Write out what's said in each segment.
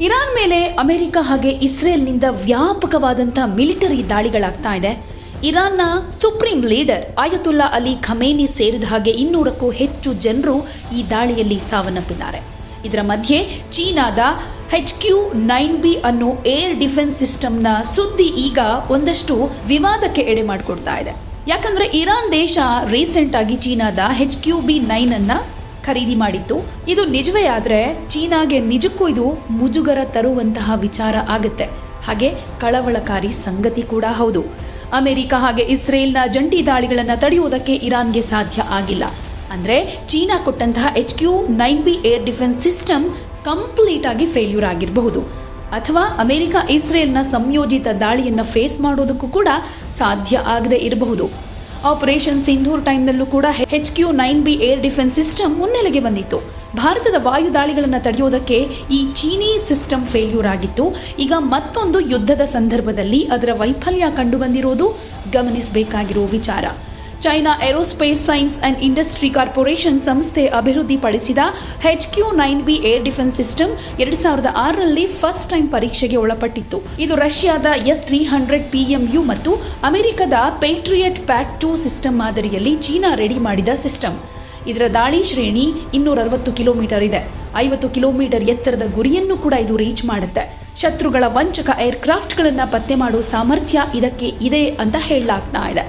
Iran ಮೇಲೆ America ಹಾಗೆ ಇಸ್ರೇಲ್ನಿಂದ ವ್ಯಾಪಕವಾದಂಥ military ದಾಳಿಗಳಾಗ್ತಾ ಇದೆ. ಇರಾನ್ನ ಸುಪ್ರೀಂ ಲೀಡರ್ ಆಯತುಲ್ಲಾ ಅಲಿ ಖಮೇನಿ ಸೇರಿದ ಹಾಗೆ 200ಕ್ಕೂ ಹೆಚ್ಚು ಜನರು ಈ ದಾಳಿಯಲ್ಲಿ ಸಾವನ್ನಪ್ಪಿದ್ದಾರೆ. ಇದರ ಮಧ್ಯೆ ಚೀನಾದ HQ-9B ಅನ್ನೋ ಏರ್ ಡಿಫೆನ್ಸ್ ಸಿಸ್ಟಮ್ನ ಸುದ್ದಿ ಈಗ ಒಂದಷ್ಟು ವಿವಾದಕ್ಕೆ ಎಡೆ ಮಾಡಿಕೊಡ್ತಾ ಇದೆ. ಯಾಕಂದ್ರೆ ಇರಾನ್ ದೇಶ ರೀಸೆಂಟ್ ಆಗಿ ಚೀನಾದ HQ-9 ಅನ್ನ ಖರೀದಿ ಮಾಡಿತ್ತು. ಇದು ನಿಜವೇ ಆದ್ರೆ ಚೀನಾಗೆ ನಿಜಕ್ಕೂ ಇದು ಮುಜುಗರ ತರುವಂತಹ ವಿಚಾರ ಆಗುತ್ತೆ, ಹಾಗೆ ಕಳವಳಕಾರಿ ಸಂಗತಿ ಕೂಡ ಹೌದು. ಅಮೆರಿಕ ಹಾಗೆ ಇಸ್ರೇಲ್ನ ಜಂಟಿ ದಾಳಿಗಳನ್ನು ತಡೆಯುವುದಕ್ಕೆ ಇರಾನ್ಗೆ ಸಾಧ್ಯ ಆಗಿಲ್ಲ. ಅಂದ್ರೆ ಚೀನಾ ಕೊಟ್ಟಂತಹ HQ-9B air defence system complete ಆಗಿ ಫೇಲ್ಯೂರ್ ಆಗಿರಬಹುದು, ಅಥವಾ ಅಮೆರಿಕ ಇಸ್ರೇಲ್ನ ಸಂಯೋಜಿತ ದಾಳಿಯನ್ನು ಫೇಸ್ ಮಾಡೋದಕ್ಕೂ ಕೂಡ ಸಾಧ್ಯ ಆಗದೆ ಇರಬಹುದು. ಆಪರೇಷನ್ ಸಿಂಧೂರ್ ಟೈಮ್ನಲ್ಲೂ ಕೂಡ HQ-9B ಏರ್ ಡಿಫೆನ್ಸ್ ಸಿಸ್ಟಮ್ ಮುನ್ನೆಲೆಗೆ ಬಂದಿತ್ತು. ಭಾರತದ ವಾಯು ದಾಳಿಗಳನ್ನು ತಡೆಯೋದಕ್ಕೆ ಈ ಚೀನಿ ಸಿಸ್ಟಮ್ ಫೇಲ್ಯೂರ್ ಆಗಿತ್ತು. ಈಗ ಮತ್ತೊಂದು ಯುದ್ಧದ ಸಂದರ್ಭದಲ್ಲಿ ಅದರ ವೈಫಲ್ಯ ಕಂಡು ಬಂದಿರೋದು ಗಮನಿಸಬೇಕಾಗಿರೋ ವಿಚಾರ. China aerospace science and industry corporation ಸಂಸ್ಥೆ ಅಭಿವೃದ್ಧಿಪಡಿಸಿದ HQ-9B ಏರ್ ಡಿಫೆನ್ಸ್ ಸಿಸ್ಟಮ್ 2006ರಲ್ಲಿ ಫಸ್ಟ್ ಟೈಮ್ ಪರೀಕ್ಷೆಗೆ ಒಳಪಟ್ಟಿತ್ತು. ಇದು ರಷ್ಯಾದ S-300 PMU ಮತ್ತು ಅಮೆರಿಕದ ಪೇಟ್ರಿಯಟ್ PAC-2 ಸಿಸ್ಟಮ್ ಮಾದರಿಯಲ್ಲಿ ಚೀನಾ ರೆಡಿ ಮಾಡಿದ ಸಿಸ್ಟಮ್. ಇದರ ದಾಳಿ ಶ್ರೇಣಿ 260 ಕಿಲೋಮೀಟರ್ ಇದೆ. 50 ಕಿಲೋಮೀಟರ್ ಎತ್ತರದ ಗುರಿಯನ್ನು ಕೂಡ ಇದು ರೀಚ್ ಮಾಡುತ್ತೆ. ಶತ್ರುಗಳ ವಂಚಕ ಏರ್ಕ್ರಾಫ್ಟ್ಗಳನ್ನು ಪತ್ತೆ ಮಾಡುವ ಸಾಮರ್ಥ್ಯ ಇದಕ್ಕೆ ಇದೆ ಅಂತ ಹೇಳಲಾಗ್ತಾ ಇದೆ.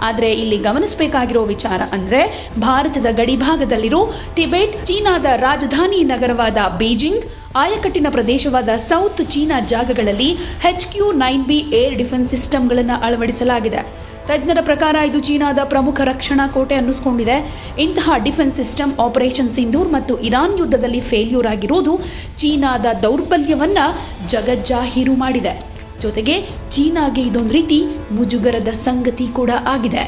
ಆದರೆ ಇಲ್ಲಿ ಗಮನಿಸಬೇಕಾಗಿರೋ ವಿಚಾರ ಅಂದ್ರೆ ಭಾರತದ ಗಡಿಭಾಗದಲ್ಲಿರೋ ಟಿಬೆಟ್, ಚೀನಾದ ರಾಜಧಾನಿ ನಗರವಾದ ಬೀಜಿಂಗ್, ಆಯಕಟ್ಟಿನ ಪ್ರದೇಶವಾದ ಸೌತ್ ಚೀನಾ ಜಾಗಗಳಲ್ಲಿ HQ-9B ಏರ್ ಡಿಫೆನ್ಸ್ ಸಿಸ್ಟಮ್ಗಳನ್ನು ಅಳವಡಿಸಲಾಗಿದೆ. ತಜ್ಞರ ಪ್ರಕಾರ ಇದು ಚೀನಾದ ಪ್ರಮುಖ ರಕ್ಷಣಾ ಕೋಟೆ ಅನ್ನಿಸ್ಕೊಂಡಿದೆ. ಇಂತಹ ಡಿಫೆನ್ಸ್ ಸಿಸ್ಟಮ್ ಆಪರೇಷನ್ ಸಿಂಧೂರ್ ಮತ್ತು ಇರಾನ್ ಯುದ್ಧದಲ್ಲಿ ಫೇಲ್ಯೂರ್ ಆಗಿರೋದು ಚೀನಾದ ದೌರ್ಬಲ್ಯವನ್ನ ಜಗಜ್ಜಾಹೀರು ಮಾಡಿದೆ. ಜೊತೆಗೆ ಚೀನಾಗೆ ಇದೊಂದು ರೀತಿ ಮುಜುಗರದ ಸಂಗತಿ ಕೂಡ ಆಗಿದೆ.